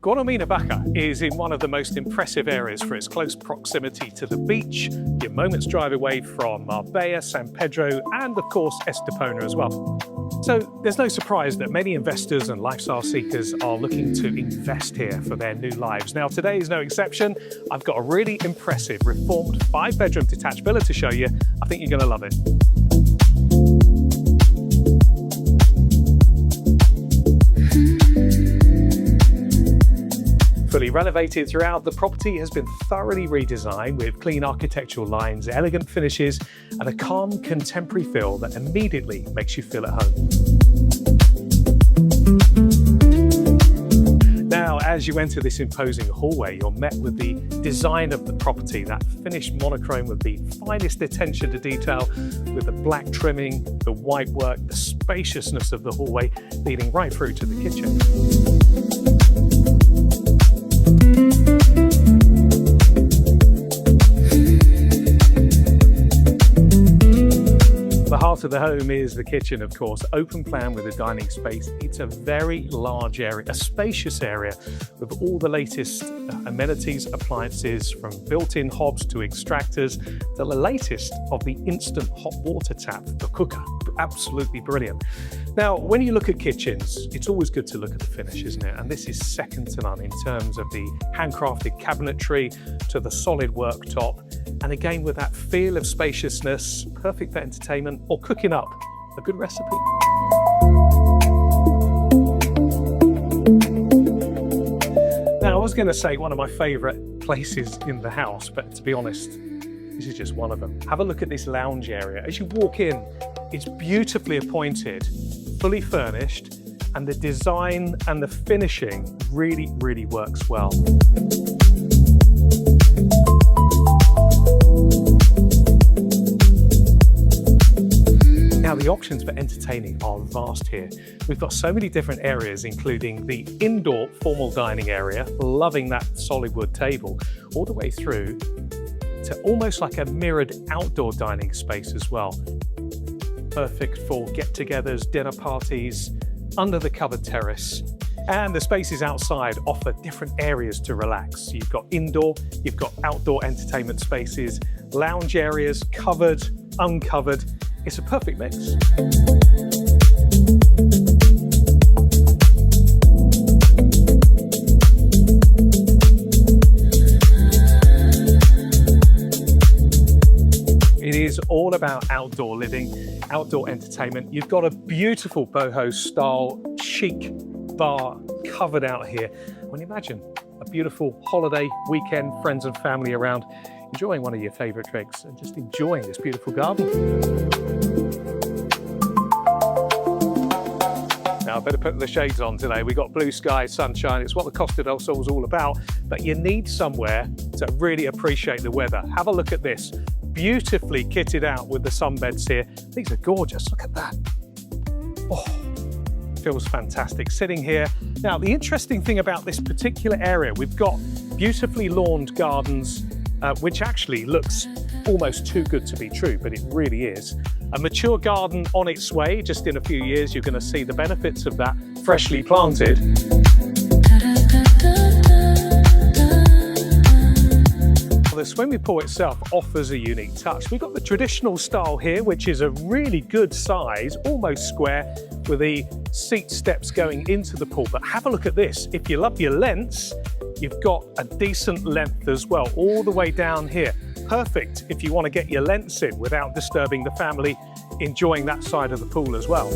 Guadalmina Baja is in one of the most impressive areas for its close proximity to the beach. You're moments drive away from Marbella, San Pedro, and of course Estepona as well. So there's no surprise that many investors and lifestyle seekers are looking to invest here for their new lives. Now today is no exception. I've got a really impressive reformed 5-bedroom detached villa to show you. I think you're going to love it. Fully renovated throughout, the property has been thoroughly redesigned with clean architectural lines, elegant finishes, and a calm contemporary feel that immediately makes you feel at home. Now, as you enter this imposing hallway, you're met with the design of the property, that finished monochrome with the finest attention to detail, with the black trimming, the white work, the spaciousness of the hallway leading right through to the kitchen. The heart of the home is the kitchen, of course, open plan with a dining space. It's a very large area, a spacious area with all the latest amenities, appliances, from built-in hobs to extractors to the latest of the instant hot water tap, the cooker. Absolutely brilliant. Now, when you look at kitchens, it's always good to look at the finish, isn't it? And this is second to none in terms of the handcrafted cabinetry to the solid worktop. And again, with that feel of spaciousness, perfect for entertainment or cooking up a good recipe. Now, I was going to say one of my favorite places in the house, but to be honest, this is just one of them. Have a look at this lounge area. As you walk in, it's beautifully appointed, fully furnished, and the design and the finishing really works well. Now, the options for entertaining are vast here. We've got so many different areas, including the indoor formal dining area, loving that solid wood table, all the way through to almost like a mirrored outdoor dining space as well. Perfect for get-togethers, dinner parties, under the covered terrace. And the spaces outside offer different areas to relax. You've got indoor, you've got outdoor entertainment spaces, lounge areas, covered, uncovered. It's a perfect mix. It is all about outdoor living, outdoor entertainment. You've got a beautiful boho style chic bar covered out here. When you imagine a beautiful holiday weekend, friends and family around, enjoying one of your favorite drinks and just enjoying this beautiful garden. Now, I better put the shades on today. We've got blue sky, sunshine. It's what the Costa del Sol is all about, but you need somewhere to really appreciate the weather. Have a look at this. Beautifully kitted out with the sunbeds here. These are gorgeous. Look at that. Oh, feels fantastic sitting here. Now, the interesting thing about this particular area, we've got beautifully lawned gardens, which actually looks almost too good to be true, but it really is. A mature garden on its way. Just in a few years, you're going to see the benefits of that freshly planted. The swimming pool itself offers a unique touch. We've got the traditional style here, which is a really good size, almost square, with the seat steps going into the pool. But have a look at this. If you love your lengths, you've got a decent length as well, all the way down here. Perfect if you want to get your lengths in without disturbing the family, enjoying that side of the pool as well.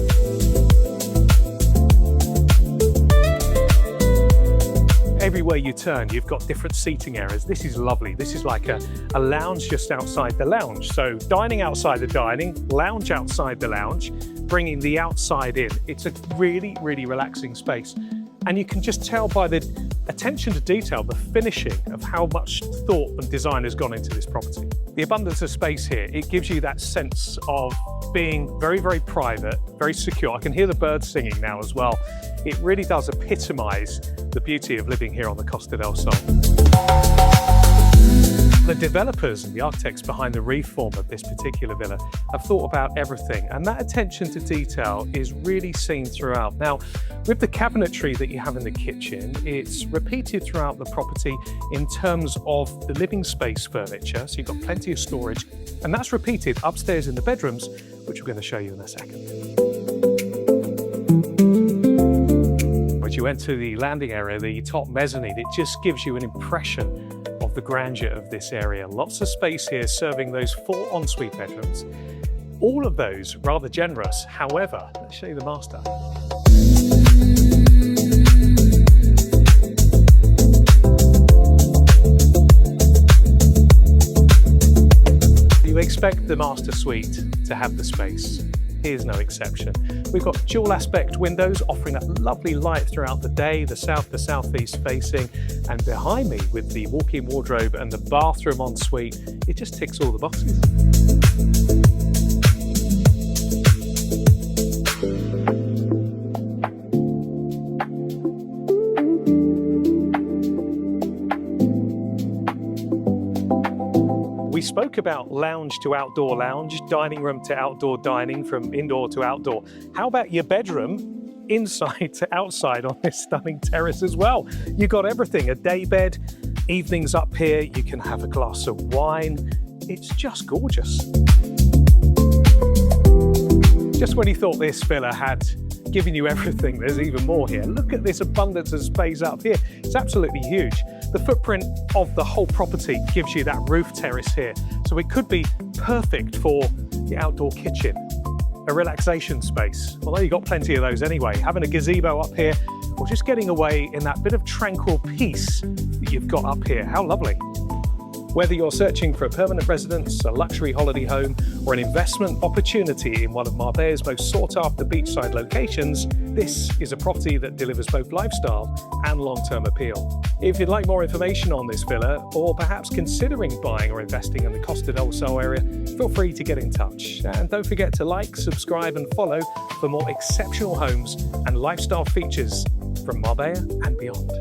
Everywhere you turn, you've got different seating areas. This is lovely. This is like a lounge just outside the lounge. So dining outside the dining, lounge outside the lounge, bringing the outside in. It's a really relaxing space. And you can just tell by the attention to detail, the finishing of how much thought and design has gone into this property. The abundance of space here, it gives you that sense of being very private, very secure. I can hear the birds singing now as well. It really does epitomize the beauty of living here on the Costa del Sol. The developers and the architects behind the reform of this particular villa have thought about everything, and that attention to detail is really seen throughout. Now, with the cabinetry that you have in the kitchen, it's repeated throughout the property in terms of the living space furniture, so you've got plenty of storage, and that's repeated upstairs in the bedrooms, which we're going to show you in a second. As you enter the landing area, the top mezzanine, it just gives you an impression of the grandeur of this area. Lots of space here serving those 4 ensuite bedrooms. All of those rather generous. However, let's show you the master. You expect the master suite to have the space. Here's no exception. We've got dual aspect windows offering that lovely light throughout the day, the south to southeast facing, and behind me with the walk-in wardrobe and the bathroom ensuite, it just ticks all the boxes. We spoke about lounge to outdoor lounge, dining room to outdoor dining, from indoor to outdoor. How about your bedroom, inside to outside on this stunning terrace as well? You've got everything, a day bed, evenings up here, you can have a glass of wine. It's just gorgeous. Just when you thought this villa had given you everything, there's even more here. Look at this abundance of space up here. It's absolutely huge. The footprint of the whole property gives you that roof terrace here. So it could be perfect for the outdoor kitchen, a relaxation space. Although you've got plenty of those anyway. Having a gazebo up here, or just getting away in that bit of tranquil peace that you've got up here. How lovely. Whether you're searching for a permanent residence, a luxury holiday home, or an investment opportunity in one of Marbella's most sought-after beachside locations, this is a property that delivers both lifestyle and long-term appeal. If you'd like more information on this villa, or perhaps considering buying or investing in the Costa del Sol area, feel free to get in touch. And don't forget to like, subscribe and follow for more exceptional homes and lifestyle features from Marbella and beyond.